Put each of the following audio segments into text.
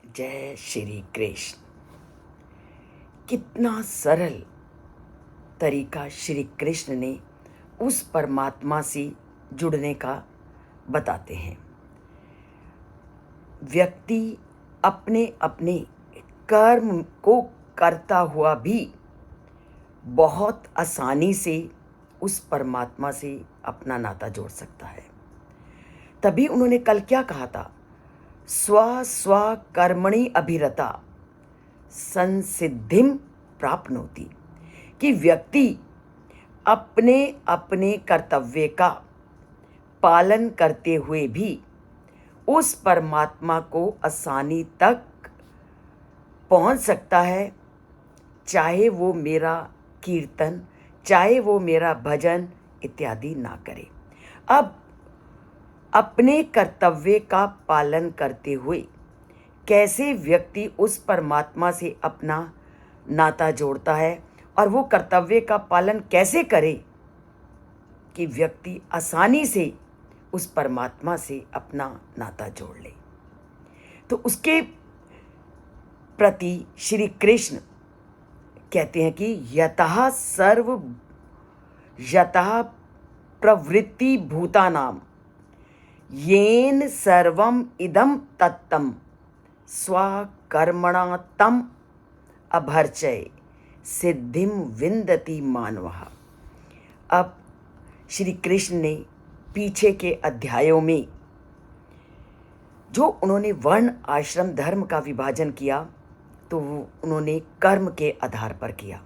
जय श्री कृष्ण। कितना सरल तरीका श्री कृष्ण ने उस परमात्मा से जुड़ने का बताते हैं। व्यक्ति अपने अपने कर्म को करता हुआ भी बहुत आसानी से उस परमात्मा से अपना नाता जोड़ सकता है। तभी उन्होंने कल क्या कहा था? स्व स्व कर्मणि अभिरता संसिद्धिम प्राप्नोति, कि व्यक्ति अपने अपने कर्तव्य का पालन करते हुए भी उस परमात्मा को आसानी तक पहुंच सकता है, चाहे वो मेरा कीर्तन, चाहे वो मेरा भजन इत्यादि ना करे। अब अपने कर्तव्य का पालन करते हुए कैसे व्यक्ति उस परमात्मा से अपना नाता जोड़ता है, और वो कर्तव्य का पालन कैसे करे कि व्यक्ति आसानी से उस परमात्मा से अपना नाता जोड़ ले। तो उसके प्रति श्री कृष्ण कहते हैं कि यतः प्रवृत्ति भूतानाम येन सर्वम इदम तत्तम स्वकर्मणा तम अभर्चय सिद्धिम विन्दति मानवः। अब श्री कृष्ण ने पीछे के अध्यायों में जो उन्होंने वर्ण आश्रम धर्म का विभाजन किया, तो उन्होंने कर्म के आधार पर किया,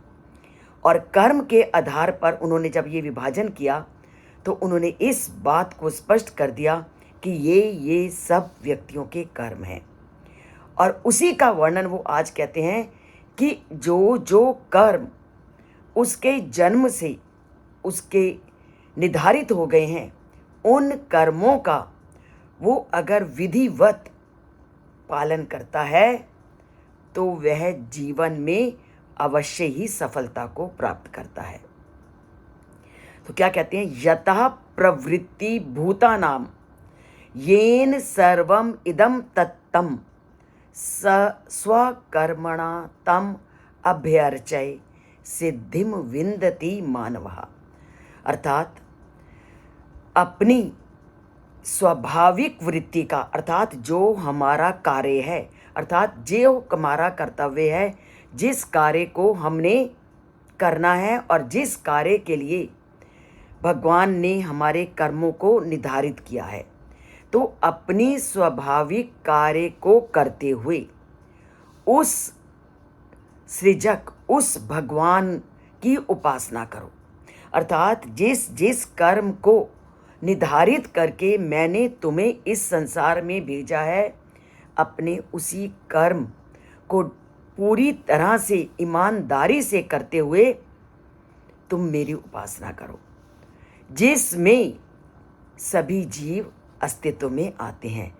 और कर्म के आधार पर उन्होंने जब ये विभाजन किया तो उन्होंने इस बात को स्पष्ट कर दिया कि ये सब व्यक्तियों के कर्म हैं। और उसी का वर्णन वो आज कहते हैं कि जो जो कर्म उसके जन्म से उसके निर्धारित हो गए हैं, उन कर्मों का वो अगर विधिवत पालन करता है तो वह जीवन में अवश्य ही सफलता को प्राप्त करता है। तो क्या कहते हैं? यतः प्रवृत्ति भूतानाम येन सर्वम इदम तत्तम स्वकर्मणा तम अभ्यर्चय सिद्धिम विन्दति मानवः। अर्थात अपनी स्वाभाविक वृत्ति का, अर्थात जो हमारा कार्य है, अर्थात जो हमारा कर्तव्य है, जिस कार्य को हमने करना है और जिस कार्य के लिए भगवान ने हमारे कर्मों को निर्धारित किया है, तो अपनी स्वाभाविक कार्य को करते हुए उस सृजक, उस भगवान की उपासना करो। अर्थात जिस जिस कर्म को निर्धारित करके मैंने तुम्हें इस संसार में भेजा है, अपने उसी कर्म को पूरी तरह से ईमानदारी से करते हुए तुम मेरी उपासना करो, जिसमें सभी जीव अस्तित्व में आते हैं।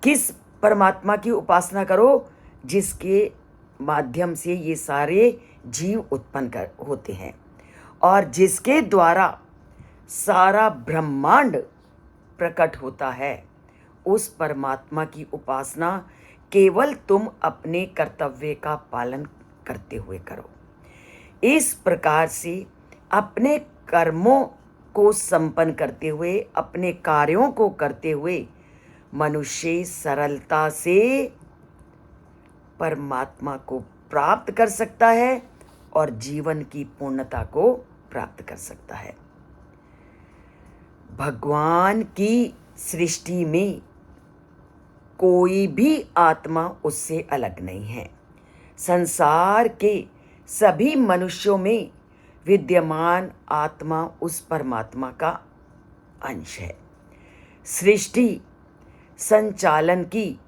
किस परमात्मा की उपासना करो? जिसके माध्यम से ये सारे जीव उत्पन्न होते हैं और जिसके द्वारा सारा ब्रह्मांड प्रकट होता है। उस परमात्मा की उपासना केवल तुम अपने कर्तव्य का पालन करते हुए करो। इस प्रकार से अपने कर्मों को संपन्न करते हुए, अपने कार्यों को करते हुए मनुष्य सरलता से परमात्मा को प्राप्त कर सकता है और जीवन की पूर्णता को प्राप्त कर सकता है। भगवान की सृष्टि में कोई भी आत्मा उससे अलग नहीं है। संसार के सभी मनुष्यों में विद्यमान आत्मा उस परमात्मा का अंश है। सृष्टि संचालन की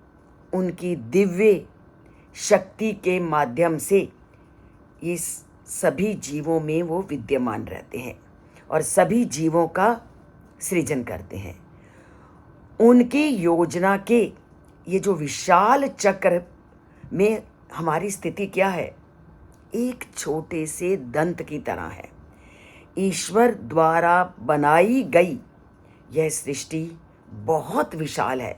उनकी दिव्य शक्ति के माध्यम से इस सभी जीवों में वो विद्यमान रहते हैं और सभी जीवों का सृजन करते हैं। उनकी योजना के ये जो विशाल चक्र में हमारी स्थिति क्या है? एक छोटे से दंत की तरह है। ईश्वर द्वारा बनाई गई यह सृष्टि बहुत विशाल है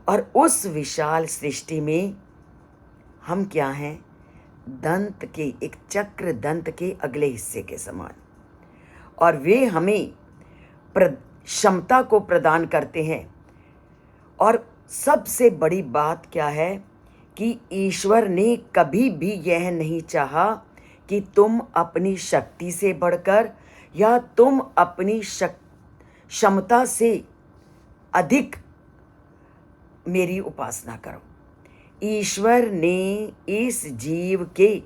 और उस विशाल सृष्टि में हम क्या हैं? दंत के, एक चक्र दंत के अगले हिस्से के समान, और वे हमें क्षमता को प्रदान करते हैं। और सबसे बड़ी बात क्या है कि ईश्वर ने कभी भी यह नहीं चाहा कि तुम अपनी शक्ति से बढ़कर या तुम अपनी क्षमता से अधिक मेरी उपासना करो। ईश्वर ने इस जीव के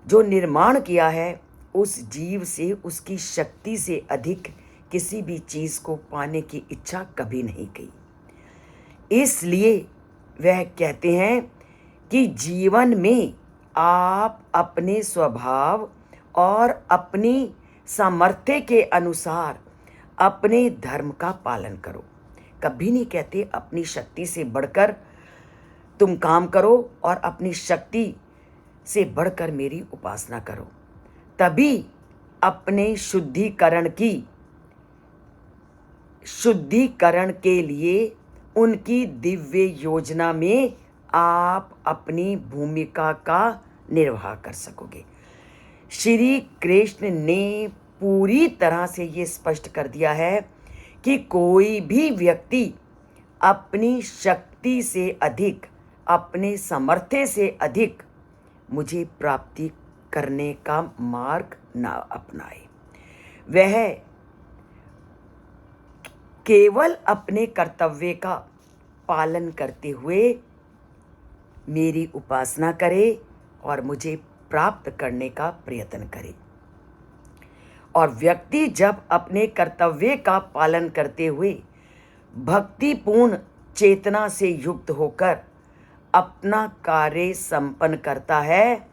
जो निर्माण किया है, उस जीव से, उसकी शक्ति से अधिक किसी भी चीज़ को पाने की इच्छा कभी नहीं की। इसलिए वह कहते हैं कि जीवन में आप अपने स्वभाव और अपनी सामर्थ्य के अनुसार अपने धर्म का पालन करो। कभी नहीं कहते अपनी शक्ति से बढ़कर तुम काम करो और अपनी शक्ति से बढ़कर मेरी उपासना करो। तभी अपने शुद्धिकरण के लिए उनकी दिव्य योजना में आप अपनी भूमिका का निर्वाह कर सकोगे। श्री कृष्ण ने पूरी तरह से ये स्पष्ट कर दिया है कि कोई भी व्यक्ति अपनी शक्ति से अधिक, अपने सामर्थ्य से अधिक मुझे प्राप्ति करने का मार्ग ना अपनाए। वह केवल अपने कर्तव्य का पालन करते हुए मेरी उपासना करे और मुझे प्राप्त करने का प्रयत्न करे। और व्यक्ति जब अपने कर्तव्य का पालन करते हुए भक्तिपूर्ण चेतना से युक्त होकर अपना कार्य संपन्न करता है,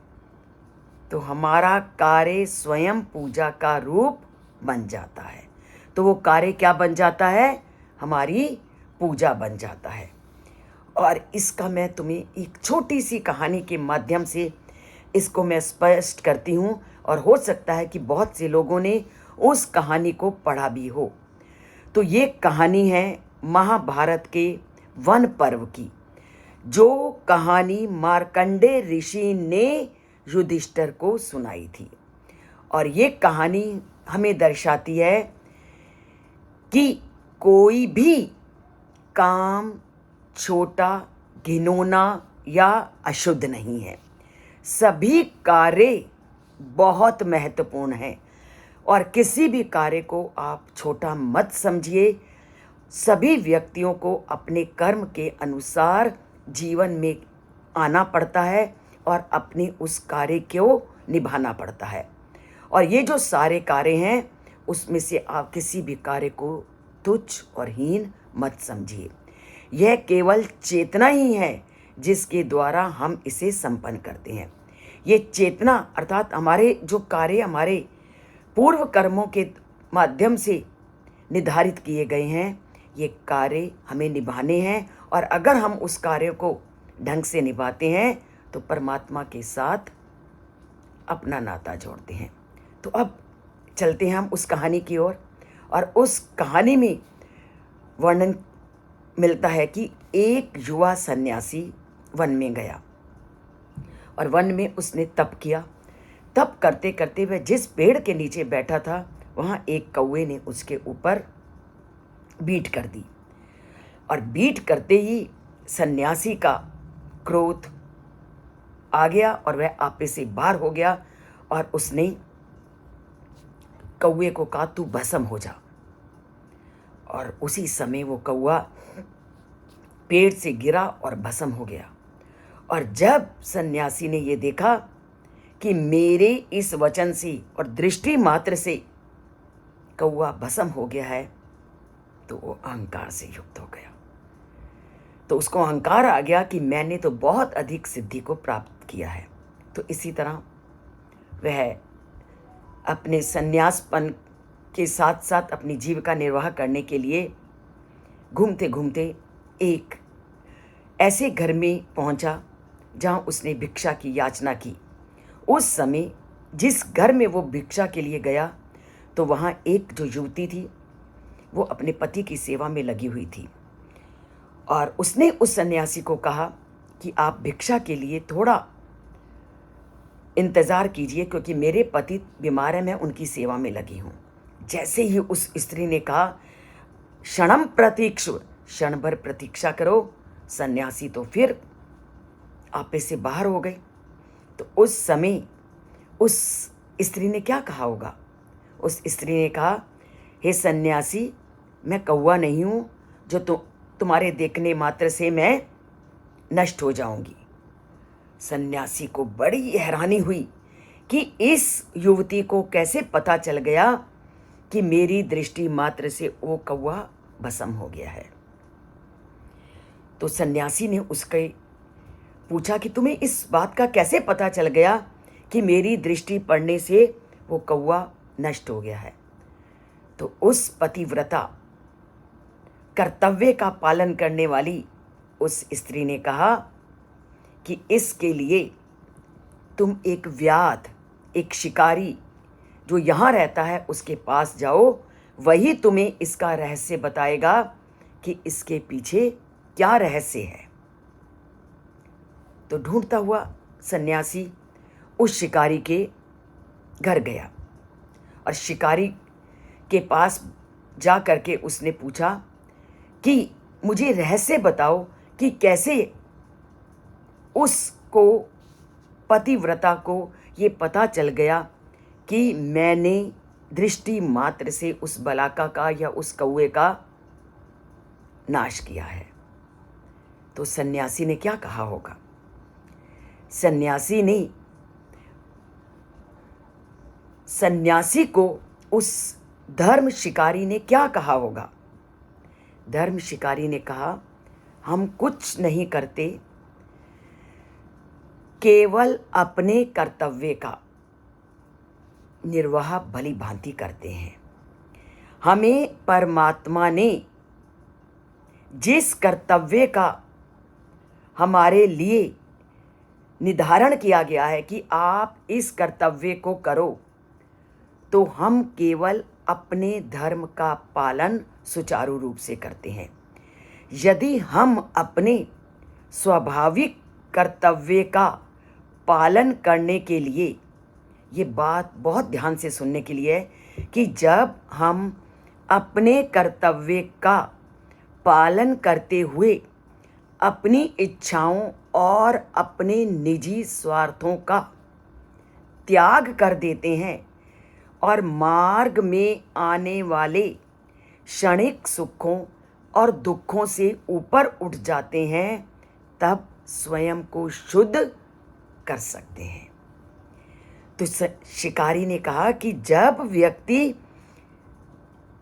तो हमारा कार्य स्वयं पूजा का रूप बन जाता है। तो वो कार्य क्या बन जाता है? हमारी पूजा बन जाता है। और इसका मैं तुम्हें एक छोटी सी कहानी के माध्यम से इसको मैं स्पष्ट करती हूँ, और हो सकता है कि बहुत से लोगों ने उस कहानी को पढ़ा भी हो। तो ये कहानी है महाभारत के वन पर्व की, जो कहानी मार्कंडेय ऋषि ने युधिष्ठिर को सुनाई थी। और ये कहानी हमें दर्शाती है कि कोई भी काम छोटा, घिनौना या अशुद्ध नहीं है। सभी कार्य बहुत महत्वपूर्ण हैं, और किसी भी कार्य को आप छोटा मत समझिए। सभी व्यक्तियों को अपने कर्म के अनुसार जीवन में आना पड़ता है और अपने उस कार्य को निभाना पड़ता है। और ये जो सारे कार्य हैं, उसमें से आप किसी भी कार्य को तुच्छ और हीन मत समझिए। यह केवल चेतना ही है जिसके द्वारा हम इसे संपन्न करते हैं। ये चेतना अर्थात हमारे जो कार्य हमारे पूर्व कर्मों के माध्यम से निर्धारित किए गए हैं, ये कार्य हमें निभाने हैं। और अगर हम उस कार्य को ढंग से निभाते हैं तो परमात्मा के साथ अपना नाता जोड़ते हैं। तो अब चलते हैं हम उस कहानी की ओर। और उस कहानी में वर्णन मिलता है कि एक युवा सन्यासी वन में गया और वन में उसने तप किया। तप करते करते वह जिस पेड़ के नीचे बैठा था, वहाँ एक कौवे ने उसके ऊपर बीट कर दी। और बीट करते ही सन्यासी का क्रोध आ गया और वह आपे से बाहर हो गया, और उसने कौवे को कहा, तू भस्म हो जा। और उसी समय वो कौवा पेड़ से गिरा और भस्म हो गया। और जब सन्यासी ने ये देखा कि मेरे इस वचन से और दृष्टि मात्र से कौवा भस्म हो गया है, तो वो अहंकार से युक्त हो गया। तो उसको अहंकार आ गया कि मैंने तो बहुत अधिक सिद्धि को प्राप्त किया है। तो इसी तरह वह अपने सन्यासपन के साथ साथ अपनी जीविका निर्वाह करने के लिए घूमते घूमते एक ऐसे घर में पहुंचा जहां उसने भिक्षा की याचना की। उस समय जिस घर में वो भिक्षा के लिए गया, तो वहाँ एक जो युवती थी, वो अपने पति की सेवा में लगी हुई थी। और उसने उस सन्यासी को कहा कि आप भिक्षा के लिए थोड़ा इंतज़ार कीजिए, क्योंकि मेरे पति बीमार हैं, मैं उनकी सेवा में लगी हूँ। जैसे ही उस स्त्री ने कहा, क्षणम प्रतीक्षु, क्षण भर प्रतीक्षा करो, सन्यासी तो फिर आपे से बाहर हो गए। तो उस समय उस स्त्री ने क्या कहा होगा? उस स्त्री ने कहा, हे सन्यासी, मैं कौवा नहीं हूँ जो तुम्हारे देखने मात्र से मैं नष्ट हो जाऊंगी। सन्यासी को बड़ी हैरानी हुई कि इस युवती को कैसे पता चल गया कि मेरी दृष्टि मात्र से वो कौवा भस्म हो गया है। तो सन्यासी ने उसके पूछा कि तुम्हें इस बात का कैसे पता चल गया कि मेरी दृष्टि पड़ने से वो कौवा नष्ट हो गया है? तो उस पतिव्रता, कर्तव्य का पालन करने वाली उस स्त्री ने कहा कि इसके लिए तुम एक व्याध, एक शिकारी जो यहाँ रहता है उसके पास जाओ, वही तुम्हें इसका रहस्य बताएगा कि इसके पीछे क्या रहस्य है। तो ढूंढता हुआ सन्यासी उस शिकारी के घर गया और शिकारी के पास जा करके उसने पूछा कि मुझे रहस्य बताओ कि कैसे उसको, पतिव्रता को ये पता चल गया कि मैंने दृष्टि मात्र से उस बलाका का या उस कौवे का नाश किया है। तो सन्यासी ने क्या कहा होगा? सन्यासी को उस धर्म शिकारी ने क्या कहा होगा? धर्म शिकारी ने कहा, हम कुछ नहीं करते, केवल अपने कर्तव्य का निर्वाह भली भांति करते हैं। हमें परमात्मा ने जिस कर्तव्य का हमारे लिए निर्धारण किया गया है कि आप इस कर्तव्य को करो, तो हम केवल अपने धर्म का पालन सुचारू रूप से करते हैं। यदि हम अपने स्वाभाविक कर्तव्य का पालन करने के लिए, ये बात बहुत ध्यान से सुनने के लिए है कि जब हम अपने कर्तव्य का पालन करते हुए अपनी इच्छाओं और अपने निजी स्वार्थों का त्याग कर देते हैं और मार्ग में आने वाले क्षणिक सुखों और दुखों से ऊपर उठ जाते हैं, तब स्वयं को शुद्ध कर सकते हैं। तो शिकारी ने कहा कि जब व्यक्ति,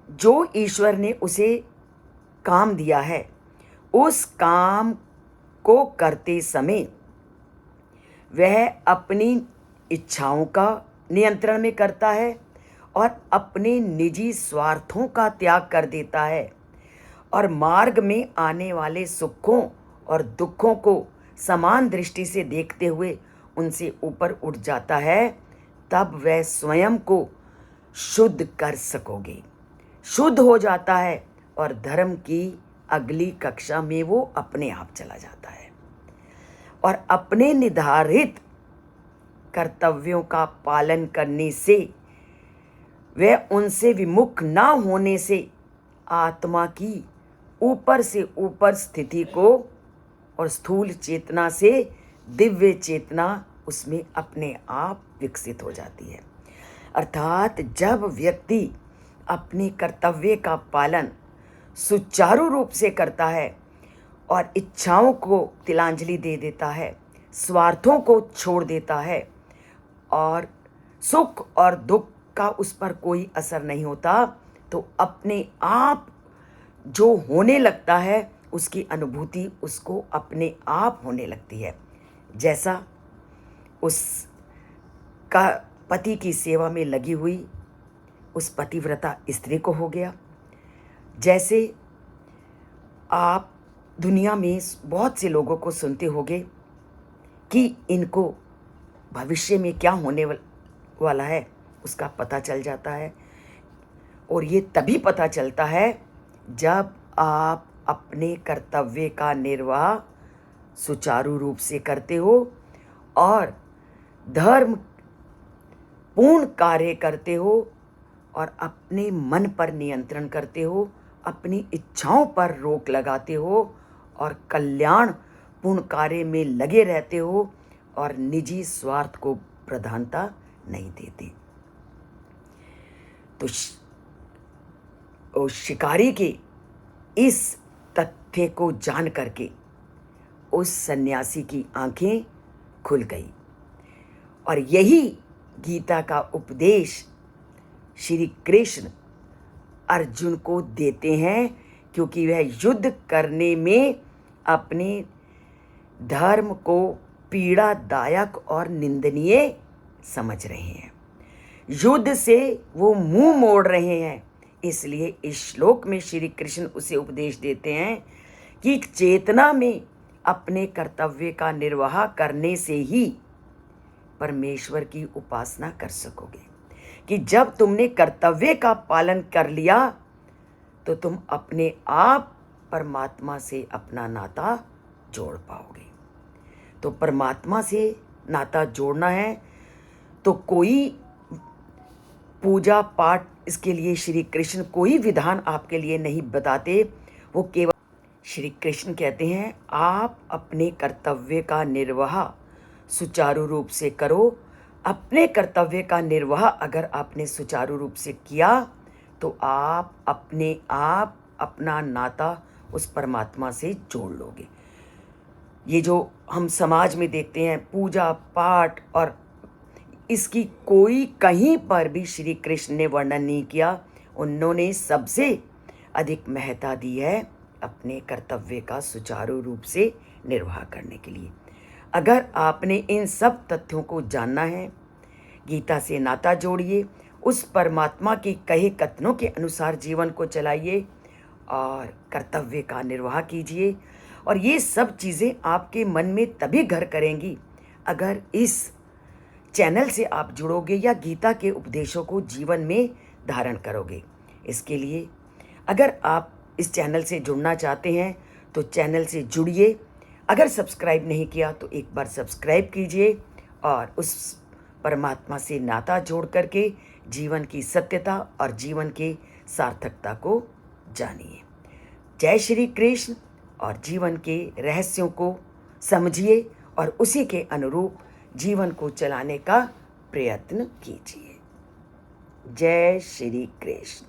जो ईश्वर ने उसे काम दिया है, उस काम को करते समय वह अपनी इच्छाओं का नियंत्रण में करता है और अपने निजी स्वार्थों का त्याग कर देता है और मार्ग में आने वाले सुखों और दुखों को समान दृष्टि से देखते हुए उनसे ऊपर उठ जाता है, तब वह स्वयं को शुद्ध कर सकोगे, शुद्ध हो जाता है और धर्म की अगली कक्षा में वो अपने आप चला जाता है और अपने निर्धारित कर्तव्यों का पालन करने से, वह उनसे विमुख ना होने से आत्मा की ऊपर से ऊपर स्थिति को और स्थूल चेतना से दिव्य चेतना उसमें अपने आप विकसित हो जाती है। अर्थात जब व्यक्ति अपने कर्तव्य का पालन सुचारू रूप से करता है और इच्छाओं को तिलांजलि दे देता है, स्वार्थों को छोड़ देता है और सुख और दुख का उस पर कोई असर नहीं होता, तो अपने आप जो होने लगता है उसकी अनुभूति उसको अपने आप होने लगती है। जैसा उस का पति की सेवा में लगी हुई उस पतिव्रता स्त्री को हो गया। जैसे आप दुनिया में बहुत से लोगों को सुनते होंगे कि इनको भविष्य में क्या होने वाला है उसका पता चल जाता है, और ये तभी पता चलता है जब आप अपने कर्तव्य का निर्वाह सुचारू रूप से करते हो और धर्म पूर्ण कार्य करते हो और अपने मन पर नियंत्रण करते हो, अपनी इच्छाओं पर रोक लगाते हो और कल्याण पूर्ण कार्य में लगे रहते हो और निजी स्वार्थ को प्रधानता नहीं देते। तो शिकारी के इस तथ्य को जान करके उस सन्यासी की आंखें खुल गई और यही गीता का उपदेश श्री कृष्ण अर्जुन को देते हैं, क्योंकि वह युद्ध करने में अपने धर्म को पीड़ादायक और निंदनीय समझ रहे हैं। युद्ध से वो मुंह मोड़ रहे हैं। इसलिए इस श्लोक में श्री कृष्ण उसे उपदेश देते हैं कि चेतना में अपने कर्तव्य का निर्वाह करने से ही परमेश्वर की उपासना कर सकोगे। कि जब तुमने कर्तव्य का पालन कर लिया तो तुम अपने आप परमात्मा से अपना नाता जोड़ पाओगे। तो परमात्मा से नाता जोड़ना है तो कोई पूजा पाठ, इसके लिए श्री कृष्ण कोई विधान आपके लिए नहीं बताते। वो केवल श्री कृष्ण कहते हैं आप अपने कर्तव्य का निर्वाह सुचारू रूप से करो। अपने कर्तव्य का निर्वाह अगर आपने सुचारू रूप से किया तो आप अपने आप अपना नाता उस परमात्मा से जोड़ लोगे। ये जो हम समाज में देखते हैं पूजा पाठ, और इसकी कोई कहीं पर भी श्री कृष्ण ने वर्णन नहीं किया। उन्होंने सबसे अधिक महत्ता दी है अपने कर्तव्य का सुचारू रूप से निर्वाह करने के लिए। अगर आपने इन सब तथ्यों को जानना है, गीता से नाता जोड़िए, उस परमात्मा के कहे कथनों के अनुसार जीवन को चलाइए और कर्तव्य का निर्वाह कीजिए। और ये सब चीज़ें आपके मन में तभी घर करेंगी अगर इस चैनल से आप जुड़ोगे या गीता के उपदेशों को जीवन में धारण करोगे। इसके लिए अगर आप इस चैनल से जुड़ना चाहते हैं तो चैनल से जुड़िए। अगर सब्सक्राइब नहीं किया तो एक बार सब्सक्राइब कीजिए और उस परमात्मा से नाता जोड़ करके जीवन की सत्यता और जीवन के सार्थकता को जानिए। जय श्री कृष्ण। और जीवन के रहस्यों को समझिए और उसी के अनुरूप जीवन को चलाने का प्रयत्न कीजिए। जय श्री कृष्ण।